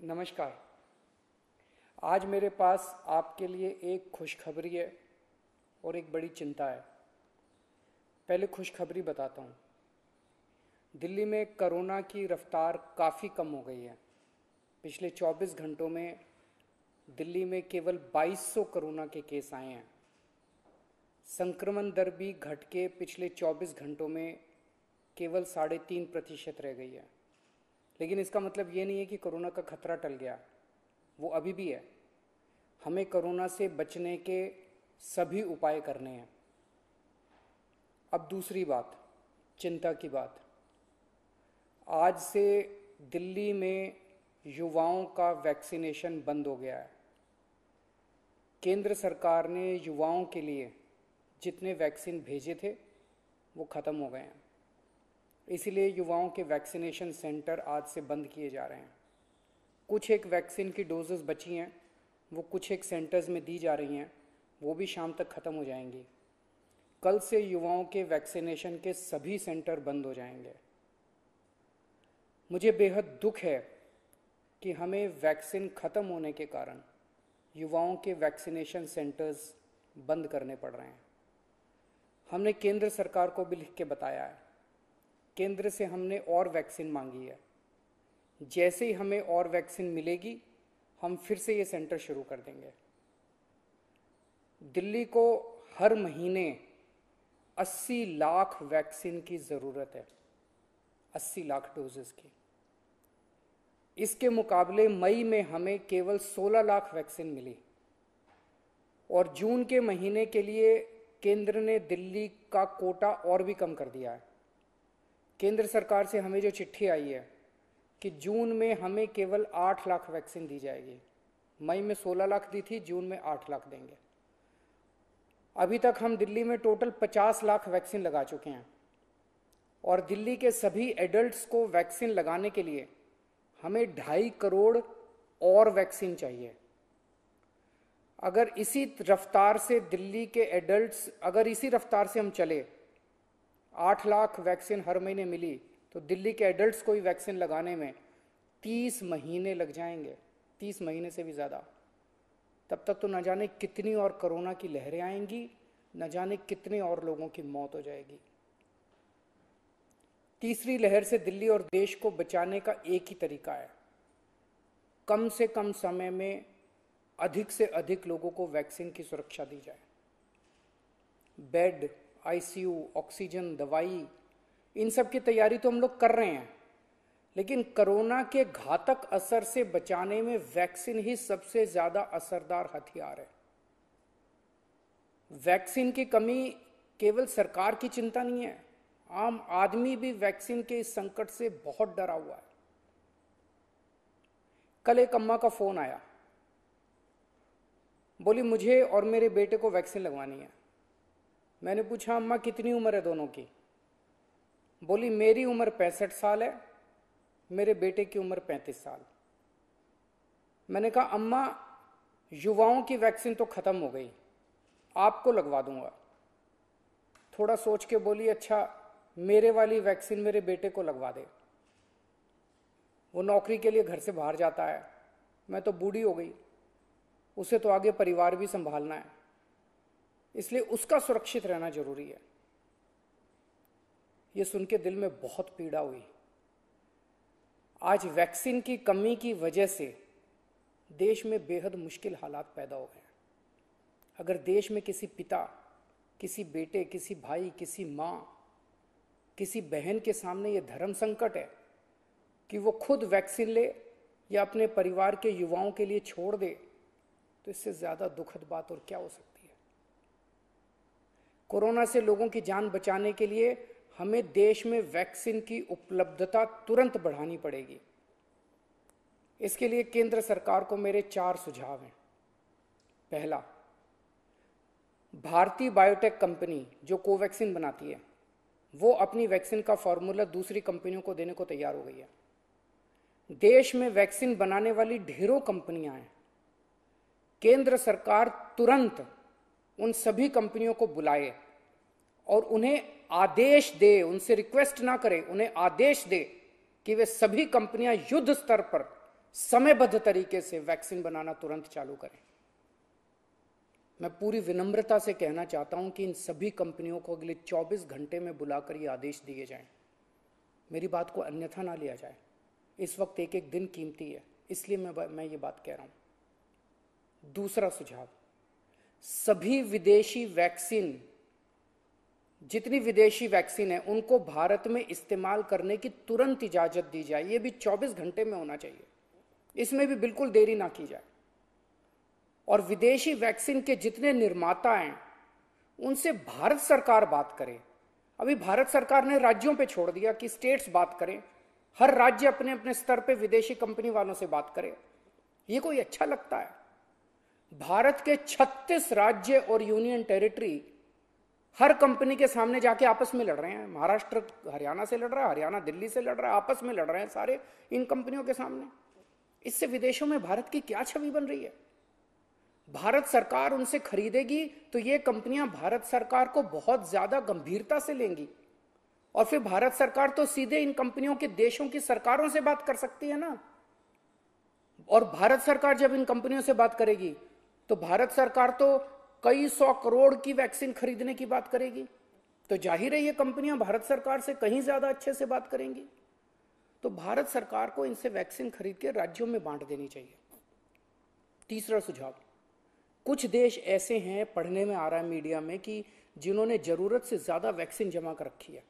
नमस्कार। आज मेरे पास आपके लिए एक खुशखबरी है और एक बड़ी चिंता है। पहले खुशखबरी बताता हूँ। दिल्ली में कोरोना की रफ्तार काफ़ी कम हो गई है। पिछले 24 घंटों में दिल्ली में केवल 2200 कोरोना के केस आए हैं। संक्रमण दर भी घट के पिछले 24 घंटों में केवल 3.5% रह गई है। लेकिन इसका मतलब ये नहीं है कि कोरोना का खतरा टल गया, वो अभी भी है। हमें कोरोना से बचने के सभी उपाय करने हैं। अब दूसरी बात, चिंता की बात। आज से दिल्ली में युवाओं का वैक्सीनेशन बंद हो गया है। केंद्र सरकार ने युवाओं के लिए जितने वैक्सीन भेजे थे वो ख़त्म हो गए हैं। इसीलिए युवाओं के वैक्सीनेशन सेंटर आज से बंद किए जा रहे हैं। कुछ एक वैक्सीन की डोजेस बची हैं, वो कुछ एक सेंटर्स में दी जा रही हैं, वो भी शाम तक ख़त्म हो जाएंगी। कल से युवाओं के वैक्सीनेशन के सभी सेंटर बंद हो जाएंगे। मुझे बेहद दुख है कि हमें वैक्सीन ख़त्म होने के कारण युवाओं के वैक्सीनेशन सेंटर्स बंद करने पड़ रहे हैं। हमने केंद्र सरकार को भी लिख के बताया है। केंद्र से हमने और वैक्सीन मांगी है। जैसे ही हमें और वैक्सीन मिलेगी हम फिर से ये सेंटर शुरू कर देंगे। दिल्ली को हर महीने 80 लाख वैक्सीन की ज़रूरत है, 80 लाख डोजेस की। इसके मुकाबले मई में हमें केवल 16 लाख वैक्सीन मिली और जून के महीने के लिए केंद्र ने दिल्ली का कोटा और भी कम कर दिया है। केंद्र सरकार से हमें जो चिट्ठी आई है कि जून में हमें केवल 8 लाख वैक्सीन दी जाएगी। मई में 16 लाख दी थी, जून में 8 लाख देंगे। अभी तक हम दिल्ली में टोटल 50 लाख वैक्सीन लगा चुके हैं और दिल्ली के सभी एडल्ट्स को वैक्सीन लगाने के लिए हमें 2.5 करोड़ और वैक्सीन चाहिए। अगर इसी रफ्तार से दिल्ली के एडल्ट्स, अगर इसी रफ्तार से हम चले, 8 लाख वैक्सीन हर महीने मिली तो दिल्ली के एडल्ट्स को ही वैक्सीन लगाने में 30 महीने लग जाएंगे, 30 महीने से भी ज़्यादा। तब तक तो न जाने कितनी और कोरोना की लहरें आएंगी, न जाने कितने और लोगों की मौत हो जाएगी। तीसरी लहर से दिल्ली और देश को बचाने का एक ही तरीका है, कम से कम समय में अधिक से अधिक लोगों को वैक्सीन की सुरक्षा दी जाए। बेड, आईसीयू, ऑक्सीजन, दवाई, इन सब की तैयारी तो हम लोग कर रहे हैं, लेकिन कोरोना के घातक असर से बचाने में वैक्सीन ही सबसे ज्यादा असरदार हथियार है। वैक्सीन की कमी केवल सरकार की चिंता नहीं है, आम आदमी भी वैक्सीन के इस संकट से बहुत डरा हुआ है। कल एक अम्मा का फोन आया, बोली मुझे और मेरे बेटे को वैक्सीन लगवानी है। मैंने पूछा अम्मा कितनी उम्र है दोनों की? बोली मेरी उम्र 65 साल है, मेरे बेटे की उम्र 35 साल। मैंने कहा अम्मा युवाओं की वैक्सीन तो खत्म हो गई, आपको लगवा दूंगा। थोड़ा सोच के बोली अच्छा मेरे वाली वैक्सीन मेरे बेटे को लगवा दे, वो नौकरी के लिए घर से बाहर जाता है, मैं तो बूढ़ी हो गई, उसे तो आगे परिवार भी संभालना है, इसलिए उसका सुरक्षित रहना जरूरी है। यह सुन के दिल में बहुत पीड़ा हुई। आज वैक्सीन की कमी की वजह से देश में बेहद मुश्किल हालात पैदा हो गए। अगर देश में किसी पिता, किसी बेटे, किसी भाई, किसी माँ, किसी बहन के सामने यह धर्म संकट है कि वो खुद वैक्सीन ले या अपने परिवार के युवाओं के लिए छोड़ दे, तो इससे ज्यादा दुखद बात और क्या हो सकती है। कोरोना से लोगों की जान बचाने के लिए हमें देश में वैक्सीन की उपलब्धता तुरंत बढ़ानी पड़ेगी। इसके लिए केंद्र सरकार को मेरे 4 सुझाव हैं। पहला, भारतीय बायोटेक कंपनी जो कोवैक्सीन बनाती है, वो अपनी वैक्सीन का फॉर्मूला दूसरी कंपनियों को देने को तैयार हो गई है। देश में वैक्सीन बनाने वाली ढेरों कंपनियां हैं। केंद्र सरकार तुरंत उन सभी कंपनियों को बुलाए और उन्हें आदेश दे, उनसे रिक्वेस्ट ना करे, उन्हें आदेश दे कि वे सभी कंपनियां युद्ध स्तर पर समयबद्ध तरीके से वैक्सीन बनाना तुरंत चालू करें। मैं पूरी विनम्रता से कहना चाहता हूं कि इन सभी कंपनियों को अगले 24 घंटे में बुलाकर ये आदेश दिए जाएं। मेरी बात को अन्यथा ना लिया जाए। इस वक्त एक एक दिन कीमती है, इसलिए मैं ये बात कह रहा हूं। दूसरा सुझाव, सभी विदेशी वैक्सीन, जितनी विदेशी वैक्सीन है उनको भारत में इस्तेमाल करने की तुरंत इजाजत दी जाए। ये भी 24 घंटे में होना चाहिए, इसमें भी बिल्कुल देरी ना की जाए। और विदेशी वैक्सीन के जितने निर्माता हैं उनसे भारत सरकार बात करे। अभी भारत सरकार ने राज्यों पे छोड़ दिया कि स्टेट्स बात करें, हर राज्य अपने अपने स्तर पे विदेशी कंपनी वालों से बात करे। ये कोई अच्छा लगता है? भारत के 36 राज्य और यूनियन टेरिटरी हर कंपनी के सामने जाके आपस में लड़ रहे हैं। महाराष्ट्र हरियाणा से लड़ रहा है, हरियाणा दिल्ली से लड़ रहा है, आपस में लड़ रहे हैं सारे इन कंपनियों के सामने। इससे विदेशों में भारत की क्या छवि बन रही है? भारत सरकार उनसे खरीदेगी तो ये कंपनियां भारत सरकार को बहुत ज्यादा गंभीरता से लेंगी, और फिर भारत सरकार तो सीधे इन कंपनियों के देशों की सरकारों से बात कर सकती है ना। और भारत सरकार जब इन कंपनियों से बात करेगी तो भारत सरकार तो कई 100 करोड़ की वैक्सीन खरीदने की बात करेगी, तो जाहिर है ये कंपनियां भारत सरकार से कहीं ज्यादा अच्छे से बात करेंगी। तो भारत सरकार को इनसे वैक्सीन खरीद के राज्यों में बांट देनी चाहिए। तीसरा सुझाव, कुछ देश ऐसे हैं, पढ़ने में आ रहा है मीडिया में, कि जिन्होंने जरूरत से ज्यादा वैक्सीन जमा कर रखी है।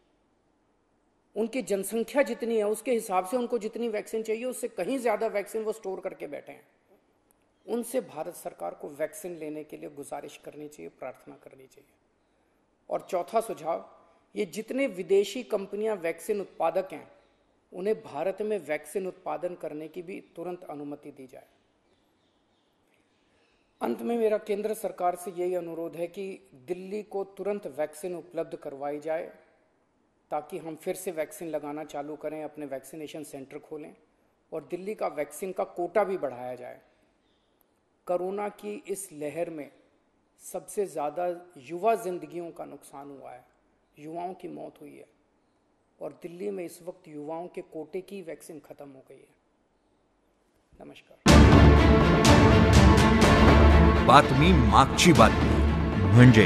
उनकी जनसंख्या जितनी है उसके हिसाब से उनको जितनी वैक्सीन चाहिए उससे कहीं ज्यादा वैक्सीन वो स्टोर करके बैठे हैं। उनसे भारत सरकार को वैक्सीन लेने के लिए गुजारिश करनी चाहिए, प्रार्थना करनी चाहिए। और चौथा सुझाव, ये जितने विदेशी कंपनियां वैक्सीन उत्पादक हैं उन्हें भारत में वैक्सीन उत्पादन करने की भी तुरंत अनुमति दी जाए। अंत में मेरा केंद्र सरकार से यही अनुरोध है कि दिल्ली को तुरंत वैक्सीन उपलब्ध करवाई जाए ताकि हम फिर से वैक्सीन लगाना चालू करें, अपने वैक्सीनेशन सेंटर खोलें और दिल्ली का वैक्सीन का कोटा भी बढ़ाया जाए। कोरोना की इस लहर में सबसे ज़्यादा युवा जिंदगियों का नुकसान हुआ है, युवाओं की मौत हुई है, और दिल्ली में इस वक्त युवाओं के कोटे की वैक्सीन खत्म हो गई है। नमस्कार। बातमी मागची बातमी म्हणजे